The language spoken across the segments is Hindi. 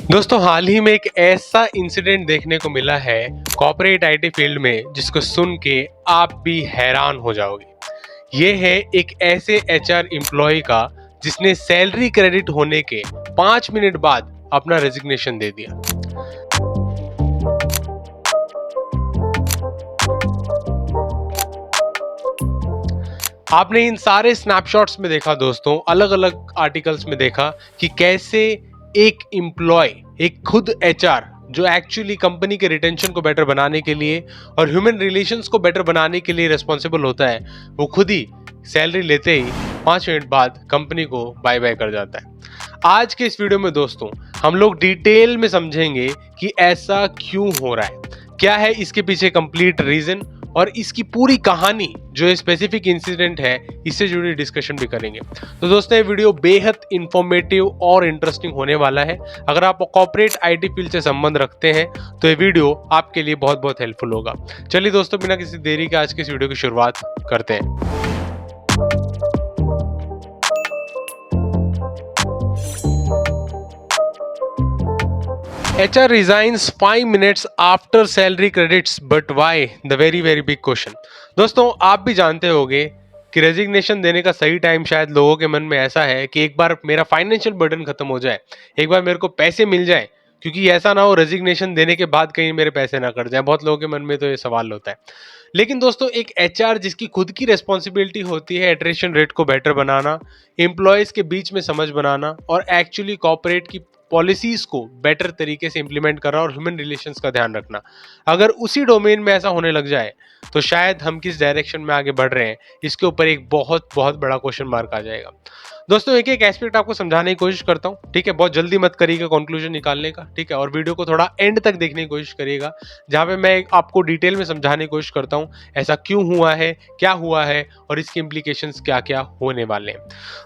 दोस्तों हाल ही में एक ऐसा इंसिडेंट देखने को मिला है कॉर्पोरेट आईटी फील्ड में जिसको सुन के आप भी हैरान हो जाओगे। ये है एक ऐसे एचआर एम्प्लॉय का जिसने सैलरी क्रेडिट होने के 5 मिनट बाद अपना रेजिग्नेशन दे दिया। आपने इन सारे स्नैपशॉट्स में देखा दोस्तों, अलग अलग आर्टिकल्स में देखा कि कैसे एक एम्प्लॉय, एक खुद एचआर जो एक्चुअली कंपनी के रिटेंशन को बेटर बनाने के लिए और ह्यूमन रिलेशंस को बेटर बनाने के लिए रिस्पॉन्सिबल होता है, वो खुद ही सैलरी लेते ही 5 मिनट बाद कंपनी को बाय बाय कर जाता है। आज के इस वीडियो में दोस्तों हम लोग डिटेल में समझेंगे कि ऐसा क्यों हो रहा है, क्या है इसके पीछे कंप्लीट रीजन और इसकी पूरी कहानी जो स्पेसिफिक इंसिडेंट है इससे जुड़ी डिस्कशन भी करेंगे। तो दोस्तों ये वीडियो बेहद इंफॉर्मेटिव और इंटरेस्टिंग होने वाला है। अगर आप कॉर्पोरेट आईटी फील्ड से संबंध रखते हैं तो ये वीडियो आपके लिए बहुत बहुत हेल्पफुल होगा। चलिए दोस्तों बिना किसी देरी के आज के इस वीडियो की शुरुआत करते हैं। HR resigns 5 minutes after salary credits, but why? The very big question। दोस्तों आप भी जानते होंगे कि रेजिग्नेशन देने का सही टाइम शायद लोगों के मन में ऐसा है कि एक बार मेरा फाइनेंशियल बर्डन खत्म हो जाए, एक बार मेरे को पैसे मिल जाए, क्योंकि ऐसा ना हो रेजिग्नेशन देने के बाद कहीं मेरे पैसे ना कट जाए। बहुत लोगों के मन में तो ये सवाल होता है। लेकिन दोस्तों एक एचआर जिसकी खुद की रिस्पॉन्सिबिलिटी होती है एट्रिशन रेट को बेटर बनाना, एम्प्लॉयज के बीच में समझ बनाना और एक्चुअली कॉर्पोरेट की पॉलिसीज को बेटर तरीके से इंप्लीमेंट करना और ह्यूमन रिलेशंस का ध्यान रखना, अगर उसी डोमेन में ऐसा होने लग जाए तो शायद हम किस डायरेक्शन में आगे बढ़ रहे हैं इसके ऊपर एक बहुत बहुत बड़ा क्वेश्चन मार्क आ जाएगा। दोस्तों एक एक एस्पेक्ट आपको समझाने की कोशिश करता हूँ, ठीक है। बहुत जल्दी मत करिएगा कंक्लूजन निकालने का, ठीक है। और वीडियो को थोड़ा एंड तक देखने की कोशिश करिएगा जहाँ पे मैं आपको डिटेल में समझाने की कोशिश करता हूँ ऐसा क्यों हुआ है, क्या हुआ है और इसके इम्प्लीकेशंस क्या क्या होने वाले हैं।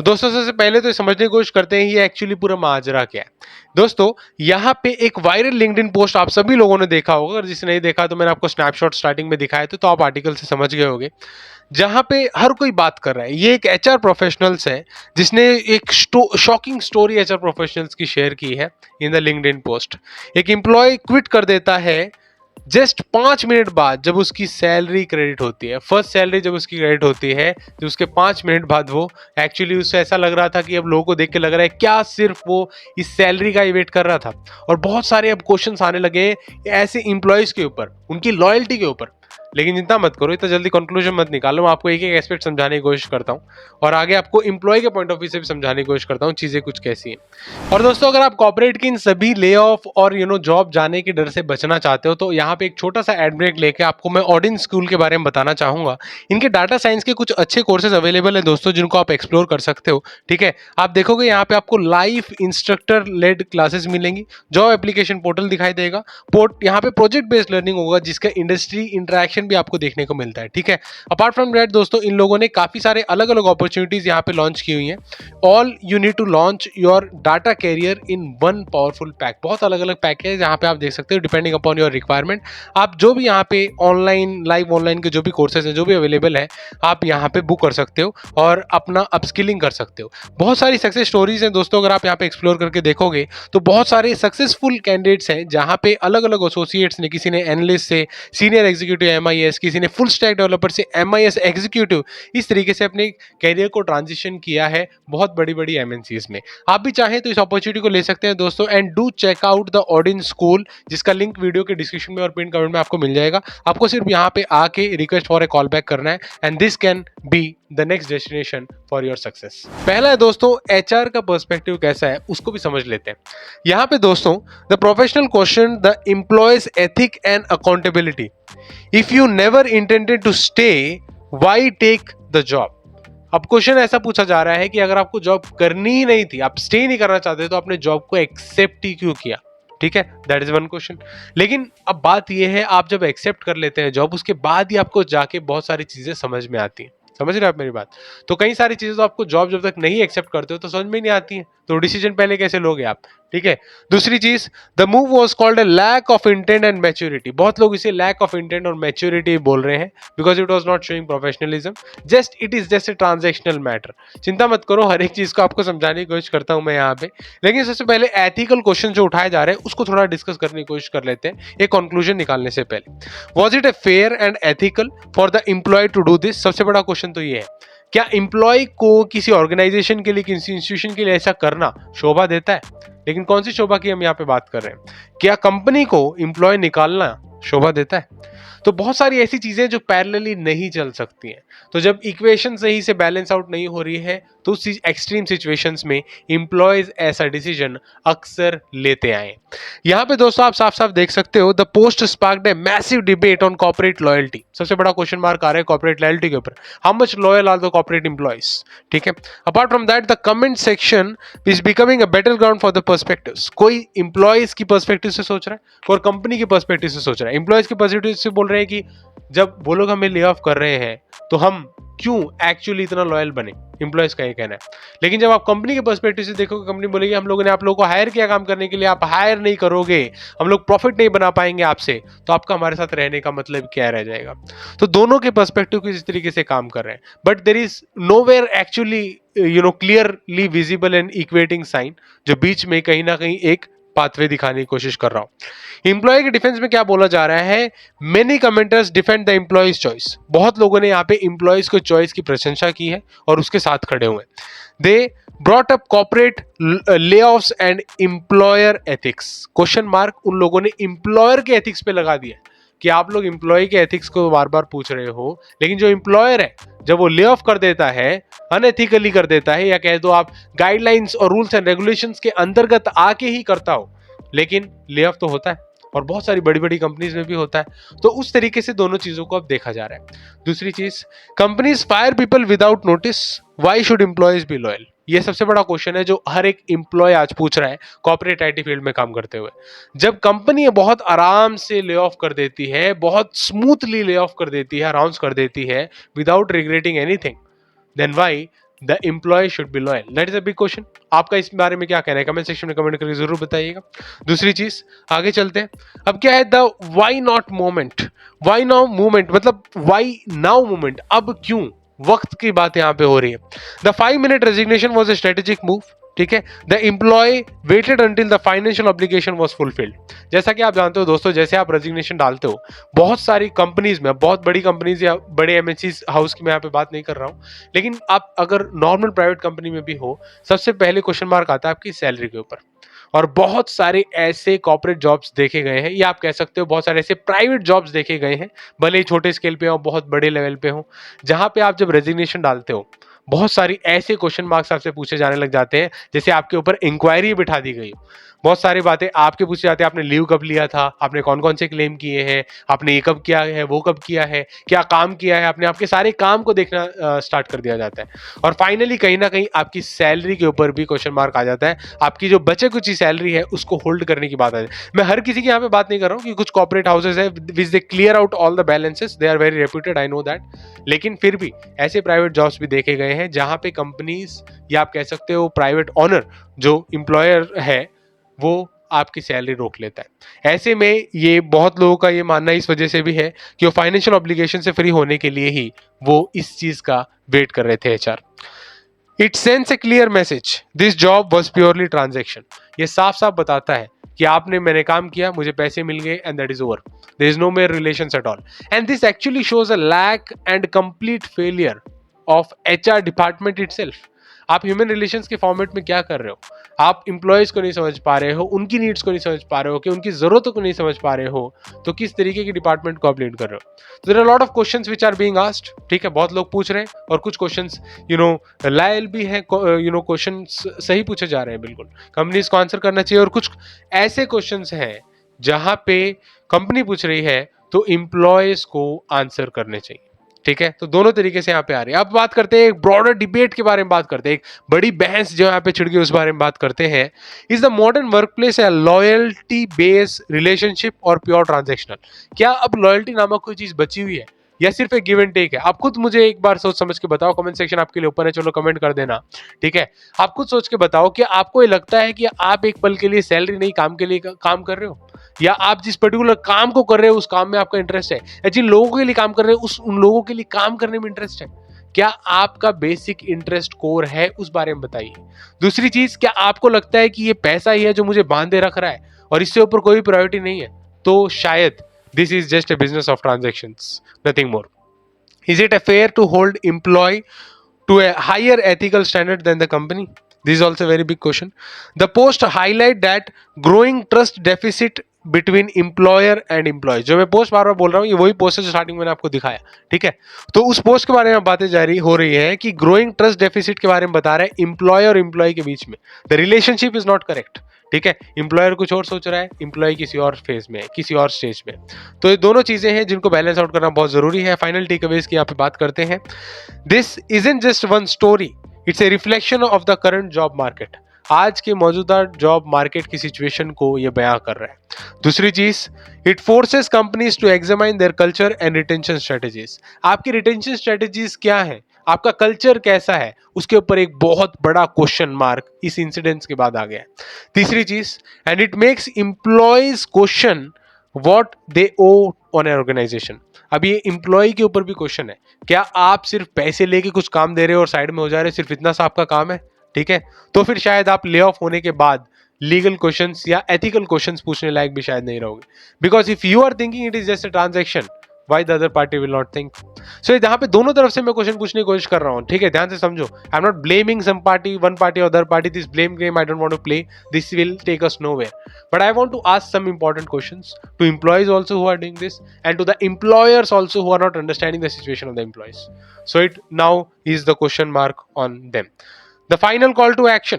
दोस्तों सबसे पहले तो समझने की कोशिश करते हैं ये एक्चुअली पूरा माजरा क्या है। दोस्तों यहाँ पे एक वायरल लिंक्डइन पोस्ट आप सभी लोगों ने देखा होगा, अगर जिसने नहीं देखा तो मैंने आपको स्नैपशॉट स्टार्टिंग में दिखाया तो आप आर्टिकल से समझ गए होंगे, जहां पे हर कोई बात कर रहा है। ये एक एचआर प्रोफेशनल्स है जिसने एक शॉकिंग स्टोरी एचआर प्रोफेशनल्स की शेयर की है इन द लिंक्डइन पोस्ट। एक एम्प्लॉय क्विट कर देता है जस्ट 5 मिनट बाद जब उसकी सैलरी क्रेडिट होती है, फर्स्ट सैलरी जब उसकी क्रेडिट होती है तो उसके 5 मिनट बाद वो एक्चुअली उससे ऐसा लग रहा था कि अब लोगों को देख के लग रहा है क्या सिर्फ वो इस सैलरी का ही वेट कर रहा था। और बहुत सारे अब क्वेश्चंस आने लगे ऐसे इंप्लॉयज के ऊपर, उनकी लॉयल्टी के ऊपर। लेकिन चिंता मत करो, इतना जल्दी कंक्लूजन मत निकालो, मैं आपको एक एक एस्पेक्ट समझाने की कोशिश करता हूँ और आगे आपको एम्प्लॉय के पॉइंट ऑफ व्यू से भी समझाने की कोशिश करता हूँ चीजें कुछ कैसी हैं। और दोस्तों अगर आप कॉर्पोरेट की इन सभी ले ऑफ और जॉब जाने के डर से बचना चाहते हो तो यहाँ पे एक छोटा सा एड ब्रेक लेके आपको मैं ऑडिन स्कूल के बारे में बताना चाहूंगा। इनके डाटा साइंस के कुछ अच्छे कोर्सेज अवेलेबल है दोस्तों जिनको आप एक्सप्लोर कर सकते हो, ठीक है। आप देखोगे यहाँ पे आपको लाइव इंस्ट्रक्टर लेड क्लासेस मिलेंगी, जॉब एप्लीकेशन पोर्टल दिखाई देगा, यहाँ पे प्रोजेक्ट बेस्ड लर्निंग होगा जिसका इंडस्ट्री इंटरेक्शन भी आपको देखने को मिलता है, ठीक है। अपार्ट फ्रॉम दैट दोस्तों इन लोगों ने काफी सारे अलग अलग अपॉर्चुनिटीज यहाँ पे लॉन्च की हुई हैं। All you need to launch your data carrier in one powerful pack. बहुत अलग अलग पैक है जहाँ पे आप देख सकते हो डिपेंडिंग अपॉन योर रिक्वायरमेंट। आप जो भी यहाँ पे ऑनलाइन लाइव ऑनलाइन के जो भी कोर्सेज हैं जो भी अवेलेबल है आप यहाँ पे बुक कर सकते हो और अपना अपस्किलिंग कर सकते हो। बहुत सारी सक्सेस स्टोरीज हैं दोस्तों, अगर आप यहाँ पे एक्सप्लोर करके देखोगे तो बहुत सारे सक्सेसफुल कैंडिडेट्स हैं जहाँ पे अलग अलग एसोसिएट्स ने, किसी ने एनालिस्ट से सीनियर एग्जीक्यूटिव MIS, किसी ने फुल स्टैक डेवलपर से MIS एग्जीक्यूटिव, इस तरीके से अपने कैरियर को ट्रांजिशन किया है बहुत बड़ी बड़ी MNCs में। आप भी चाहें तो इस अपॉर्चुनिटी को ले सकते हैं दोस्तों। And do check out the Odin school जिसका लिंक वीडियो के डिस्क्रिप्शन में और पिन कमेंट में आपको मिल जाएगा। आपको सिर्फ यहाँ पे आके request for a call back करना है and this can be the next destination for your success. पहला है दोस्तों HR का पर्सपेक्टिव कैसा है उसको भी समझ लेते हैं। यहाँ पे दोस्तों the professional question the employees ethic and accountability. If you never intended to stay why take the job. अब क्वेश्चन ऐसा पूछा जा रहा है कि अगर आपको जॉब करनी ही नहीं थी, आप स्टे नहीं करना चाहते तो आपने जॉब को एक्सेप्ट ही क्यों किया, ठीक है। That is one question. लेकिन अब बात यह है आप जब एक्सेप्ट कर लेते हैं जॉब उसके बाद ही आपको जाके बहुत सारी चीजें समझ में आती हैं। समझ रहे हैं आप मेरी बात? तो कई सारी चीजें तो आपको जॉब जब तक नहीं एक्सेप्ट करते हो तो समझ में नहीं आती है। तो डिसीजन पहले कैसे लोगे आप? ठीक है। दूसरी चीज, the move was called a lack of intent and maturity. बहुत लोग इसे लैक ऑफ इंटेंट और मैच्योरिटी बोल रहे हैं, because it was not showing professionalism, just it is just a transactional matter. चिंता मत करो, हर एक चीज को आपको समझाने की कोशिश करता हूं मैं यहाँ पे। लेकिन सबसे पहले एथिकल क्वेश्चन जो उठाए जा रहे हैं उसको थोड़ा डिस्कस करने की कोशिश कर लेते हैं एक कंक्लूजन निकालने से पहले। Was it a fair and ethical for the employee to do this? सबसे बड़ा क्वेश्चन तो ये है, क्या एम्प्लॉय को किसी ऑर्गेनाइजेशन के लिए, किसी इंस्टीट्यूशन के लिए ऐसा करना शोभा देता है? लेकिन कौन सी शोभा की हम यहाँ पे बात कर रहे हैं? क्या कंपनी को एम्प्लॉय निकालना शोभा देता है? तो बहुत सारी ऐसी चीजें जो पैरेलली नहीं चल सकती हैं। तो जब इक्वेशन सही से बैलेंस आउट नहीं हो रही है तो उस एक्सट्रीम सिचुएशंस में एम्प्लॉयज ऐसा डिसीजन अक्सर लेते आए। यहाँ पे दोस्तों आप साफ साफ देख सकते हो, the post sparked a massive debate on corporate loyalty. सबसे बड़ा क्वेश्चन मार्क आ रहा है कॉर्पोरेट लॉयल्टी के ऊपर। How much loyal are the corporate employees? ठीक है। Apart from that, the comment section is becoming a better ground for the perspectives. कोई एम्प्लॉयज की पर्सपेक्टिव से सोच रहा है और कंपनी की पर्सपेक्टिव से सोच रहा है। एम्प्लॉयज की पर्सपेक्टिव से बोल रहे हैं कि जब वो लोग हमें ले ऑफ कर रहे हैं तो हम क्यों एक्चुअली इतना लॉयल बने, एम्प्लॉयज का ये कहना है। लेकिन जब आप कंपनी के पर्सपेक्टिव से देखोगे, कंपनी बोलेगी हम लोगों ने आप लोगों को हायर किया काम करने के लिए, आप हायर नहीं करोगे, हम लोग प्रॉफिट नहीं बना पाएंगे आपसे, तो आपका हमारे साथ रहने का मतलब क्या रह जाएगा? तो दोनों के पर्सपेक्टिव किस तरीके से काम कर रहे हैं, but there is nowhere actually clearly visible and equating sign, जो बीच में कहीं ना कहीं एक पाथवे दिखाने की कोशिश कर रहा हूं। एम्प्लॉय के डिफेंस में क्या बोला जा रहा है? Many commenters defend the employees choice. बहुत लोगों ने यहाँ पे एम्प्लॉयज को चॉइस की प्रशंसा की है और उसके साथ खड़े हुए। They brought up corporate layoffs and employer ethics. Question mark उन लोगों ने एम्प्लॉयर के एथिक्स पे लगा दिया कि आप लोग एम्प्लॉय के एथिक्स को बार बार पूछ रहे हो, लेकिन जो एम्प्लॉयर है जब वो ले ऑफ कर देता है, अनएथिकली कर देता है, या कह दो आप गाइडलाइंस और रूल्स एंड रेगुलेशंस के अंतर्गत आके ही करता हो, लेकिन ले ऑफ तो होता है और बहुत सारी बड़ी बड़ी कंपनीज में भी होता है। तो उस तरीके से दोनों चीजों को अब देखा जा रहा है। दूसरी चीज, companies fire people without notice, why should employees be loyal? ये सबसे बड़ा क्वेश्चन है जो हर एक एम्प्लॉय आज पूछ रहा है कॉर्पोरेट आईटी फील्ड में काम करते हुए। जब कंपनी बहुत आराम से ले ऑफ कर देती है, बहुत स्मूथली ले ऑफ कर देती है, अनाउंस कर देती है without regretting anything, then why the employee should be loyal? That is a big question. आपका इस बारे में क्या कहना है? कमेंट सेक्शन में कमेंट करके जरूर बताइएगा। दूसरी चीज, आगे चलते हैं। अब क्या है the why not moment? Why now movement मतलब व्हाई नाउ मूवमेंट, अब क्यों? वक्त की बात यहां पे हो रही है। The 5 minute resignation was a strategic move. ठीक है। The employee waited until the financial obligation was fulfilled. जैसा कि आप जानते हो दोस्तों, जैसे आप रेजिग्नेशन डालते हो, बहुत सारी कंपनीज में, बहुत बड़ी कंपनीज या बड़े एमएनसी हाउस की मैं यहाँ पे बात नहीं कर रहा हूँ, लेकिन आप अगर नॉर्मल प्राइवेट कंपनी में भी हो, सबसे पहले क्वेश्चन मार्क आता है आपकी सैलरी के ऊपर। और बहुत सारे ऐसे कॉर्पोरेट जॉब्स देखे गए हैं, या आप कह सकते हो बहुत सारे ऐसे प्राइवेट जॉब्स देखे गए हैं, भले ही छोटे स्केल पे हो, बहुत बड़े लेवल पे हो, जहां पे आप जब रेजिग्नेशन डालते हो, बहुत सारी ऐसे क्वेश्चन मार्क्स आपसे पूछे जाने लग जाते हैं, जैसे आपके ऊपर इंक्वायरी बिठा दी गई हो। बहुत सारी बातें आपके पूछे जाते हैं, आपने लीव कब लिया था, आपने कौन कौन से क्लेम किए हैं, आपने ये कब किया है, वो कब किया है, क्या काम किया है आपने, आपके सारे काम को देखना स्टार्ट कर दिया जाता है। और फाइनली कहीं ना कहीं आपकी सैलरी के ऊपर भी क्वेश्चन मार्क आ जाता है। आपकी जो बचे कुछ सैलरी है उसको होल्ड करने की बात आ जाती है। मैं हर किसी की यहाँ पे बात नहीं कर रहा हूँ कि कुछ कॉर्पोरेट हाउसेज है which they clear out all the balances, they are very reputed, I know that, लेकिन फिर भी ऐसे प्राइवेट जॉब्स भी देखे गए हैं जहां पे कंपनीज, या आप कह सकते हो प्राइवेट ऑनर जो एम्प्लॉयर है, वो आपकी सैलरी रोक लेता है। ऐसे में ये बहुत लोगों का ये मानना इस वजह से भी है कि वो फाइनेंशियल ऑब्लिगेशन से फ्री होने के लिए ही वो इस चीज का वेट कर रहे थे। HR it sends A clear message, this job was purely transaction. ये साफ साफ बताता है कि आपने, मैंने काम किया, मुझे पैसे मिल गए, and that is over, there is no more relations at all. And this actually shows a lack and complete failure of HR department itself. आप ह्यूमन रिलेशंस के फॉर्मेट में क्या कर रहे हो? आप इंप्लॉयज को नहीं समझ पा रहे हो, उनकी नीड्स को नहीं समझ पा रहे हो, कि उनकी जरूरतों को नहीं समझ पा रहे हो, तो किस तरीके की डिपार्टमेंट को आप लीड कर रहे हो? तो there are lot of questions which are being asked. ठीक है, बहुत लोग पूछ रहे हैं और कुछ क्वेश्चंस लायल भी हैं, क्वेश्चंस सही पूछे जा रहे हैं, बिल्कुल कंपनीज को आंसर करना चाहिए। और कुछ ऐसे क्वेश्चंस हैं जहां पे कंपनी पूछ रही है तो एम्प्लॉयज को आंसर करने चाहिए। ठीक है, तो दोनों तरीके से यहाँ पे आ रही है। अब बात करते हैं एक ब्रॉडर डिबेट के बारे में, बात करते हैं एक बड़ी बहस जो यहाँ पे छिड़ गई उस बारे में बात करते हैं। Is the modern workplace A loyalty based relationship और प्योर ट्रांजैक्शनल? क्या अब लॉयल्टी नामक कोई चीज बची हुई है? या सिर्फ एक गिव एंड टेक है? आप खुद मुझे एक बार सोच समझ के बताओ, कमेंट सेक्शन आपके लिए ओपन है, चलो कमेंट कर देना, ठीक है। आप खुद सोच के बताओ कि आपको ये लगता है कि आप एक पल के लिए सैलरी नहीं काम के लिए काम कर रहे हो, या आप जिस पर्टिकुलर काम को कर रहे हो उस काम में आपका इंटरेस्ट है, या जिन लोगों के लिए काम कर रहे हो उन लोगों के लिए काम करने में इंटरेस्ट है? क्या आपका बेसिक इंटरेस्ट कोर है, उस बारे में बताइए। दूसरी चीज, क्या आपको लगता है कि ये पैसा ही है जो मुझे बांधे रख रहा है और इससे ऊपर कोई प्रायोरिटी नहीं है? तो शायद this is just a business of transactions, nothing more. Is it fair to hold employee to a higher ethical standard than the company? This is also a very big question. The post highlight that growing trust deficit between employer and employee. जो मैं पोस्ट बार बार बोल रहा हूँ, ये वही पोस्ट है जो स्टार्टिंग मैंने आपको दिखाया, ठीक है। तो उस पोस्ट के बारे में बातें जारी हो रही है कि ग्रोइंग ट्रस्ट डेफिसिट के बारे में बता रहे हैं एम्प्लॉय और एम्प्लॉय के बीच में the relationship is not correct, ठीक है। एम्प्लॉयर कुछ और सोच रहा है, एम्प्लॉय किसी और फेज में, किसी और स्टेज में। तो ये दोनों चीजें हैं जिनको बैलेंस आउट करना बहुत जरूरी है। फाइनल टेकअवेज की यहाँ पे बात करते हैं। This isn't just one story, it's a reflection of the current job market. आज के मौजूदा जॉब मार्केट की सिचुएशन को ये बयां कर रहा है। दूसरी चीज, it forces companies to examine their culture and retention strategies. आपकी रिटेंशन स्ट्रेटेजीज क्या है, आपका कल्चर कैसा है, उसके ऊपर एक बहुत बड़ा क्वेश्चन मार्क इस इंसिडेंट्स के बाद आ गया है। तीसरी चीज, and it makes employees question what they owe on an organization. अब ये एम्प्लॉय के ऊपर भी क्वेश्चन है, क्या आप सिर्फ पैसे लेके कुछ काम दे रहे हो और साइड में हो जा रहे हो, सिर्फ इतना सा आपका काम है, ठीक है। तो फिर शायद आप ले ऑफ होने के बाद लीगल क्वेश्चंस या एथिकल क्वेश्चंस पूछने लायक भी शायद नहीं रहोगे, because if you are thinking it is just a transaction, why the other party will not think. So यहाँ पे दोनों तरफ से मैं क्वेश्चन पूछने की कोशिश कर रहा हूँ, ठीक है, ध्यान से समझो। I am not blaming some party, one party और other party. This blame game I don't want to play, this will take us nowhere, but I want to ask some important questions to employees also who are doing this and to the employers also who are not understanding the situation of the employees. So it now is the question mark on them. The final call to action,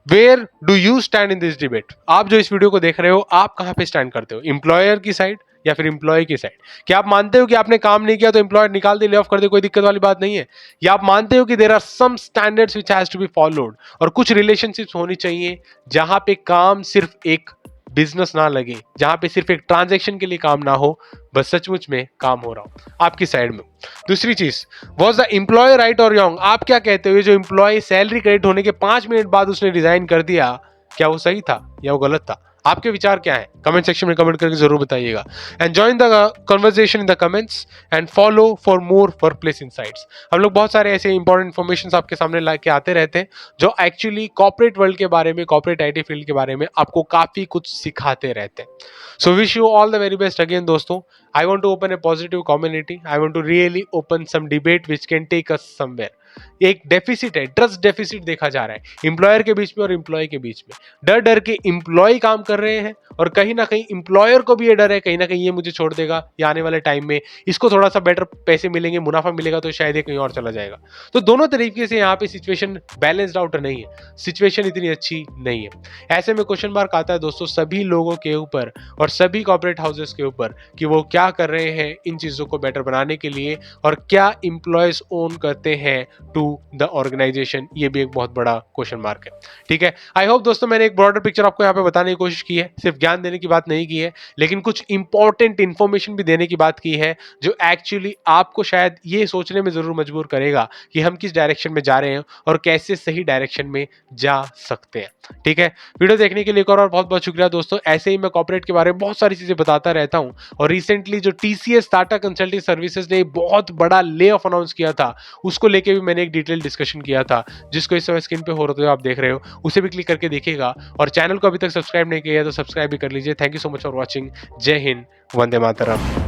where do you stand in this debate? आप जो इस वीडियो को देख रहे हो, आप कहां पे स्टैंड करते हो, एम्प्लॉयर की साइड या फिर एम्प्लॉय की साइड? क्या आप मानते हो कि आपने काम नहीं किया तो एम्प्लॉयर निकाल दे, ले ऑफ कर दे, कोई दिक्कत वाली बात नहीं है? या आप मानते हो कि there are some standards which has to be followed और कुछ रिलेशनशिप्स होनी चाहिए जहां पे काम सिर्फ एक बिजनेस ना लगे, जहां पे सिर्फ एक ट्रांजैक्शन के लिए काम ना हो, बस सचमुच में काम हो रहा हो? आपकी साइड में। दूसरी चीज, वाज द एम्प्लॉय राइट और रॉन्ग? आप क्या कहते हो, जो एम्प्लॉय सैलरी क्रेडिट होने के 5 मिनट बाद उसने रिजाइन कर दिया, क्या वो सही था या वो गलत था? आपके विचार क्या है? कमेंट सेक्शन में कमेंट करके जरूर बताइएगा। And join the conversation in the comments and follow for more workplace insights. हम लोग बहुत सारे ऐसे इंपॉर्टेंट इन्फॉर्मेशन आपके सामने ला के आते रहते हैं जो एक्चुअली कॉर्पोरेट वर्ल्ड के बारे में, कॉर्पोरेट आईटी फील्ड के बारे में आपको काफी कुछ सिखाते रहते हैं। So wish you all the very best again दोस्तों। I want to open a positive community, I want to really open some debate which can take us somewhere. एक डेफिसिट है, ट्रस्ट डेफिसिट देखा जा रहा है एम्प्लॉयर के बीच में और एम्प्लॉय के बीच में। डर डर के एम्प्लॉय काम कर रहे हैं और कहीं ना कहीं एम्प्लॉयर को भी ये डर है, कहीं ना कहीं ये मुझे छोड़ देगा या आने वाले टाइम में इसको थोड़ा सा बेटर पैसे मिलेंगे, मुनाफा मिलेगा तो शायद ये कहीं और चला जाएगा। तो दोनों तरीके से यहाँ पे सिचुएशन बैलेंस्ड आउट नहीं है, सिचुएशन इतनी अच्छी नहीं है। ऐसे में क्वेश्चन मार्क आता है दोस्तों सभी लोगों के ऊपर और सभी कॉर्पोरेट हाउसेस के ऊपर कि वो क्या कर रहे हैं इन चीजों को बेटर बनाने के लिए, और क्या एम्प्लॉयज ओन करते हैं टू द ऑर्गेनाइजेशन। ये भी एक बहुत बड़ा क्वेश्चन मार्क है, ठीक है। आई होप दोस्तों मैंने एक ब्रॉडर पिक्चर आपको यहाँ पे बताने की कोशिश की है, सिर्फ ज्ञान देने की बात नहीं की है, लेकिन कुछ इंपॉर्टेंट इंफॉर्मेशन भी देने की बात की है जो एक्चुअली आपको शायद ये सोचने में जरूर मजबूर करेगा कि हम किस डायरेक्शन में जा रहे हैं और कैसे सही डायरेक्शन में जा सकते हैं, ठीक है। वीडियो देखने के लिए एक और बहुत बहुत शुक्रिया दोस्तों। ऐसे ही मैं कॉर्पोरेट के बारे में बहुत सारी चीजें बताता रहता हूं और रिसेंटली जो TCS टाटा कंसल्टिंग सर्विसेज ने बहुत बड़ा ले ऑफ अनाउंस किया था, उसको लेके भी मैंने एक डिटेल डिस्कशन किया था, जिसको इस समय स्क्रीन पे हो रहा है आप देख रहे हो, उसे भी क्लिक करके देखिएगा। और चैनल को अभी तक सब्सक्राइब नहीं किया है तो सब्सक्राइब भी कर लीजिए। Thank you so much for watching. जय हिंद, वंदे मातरम।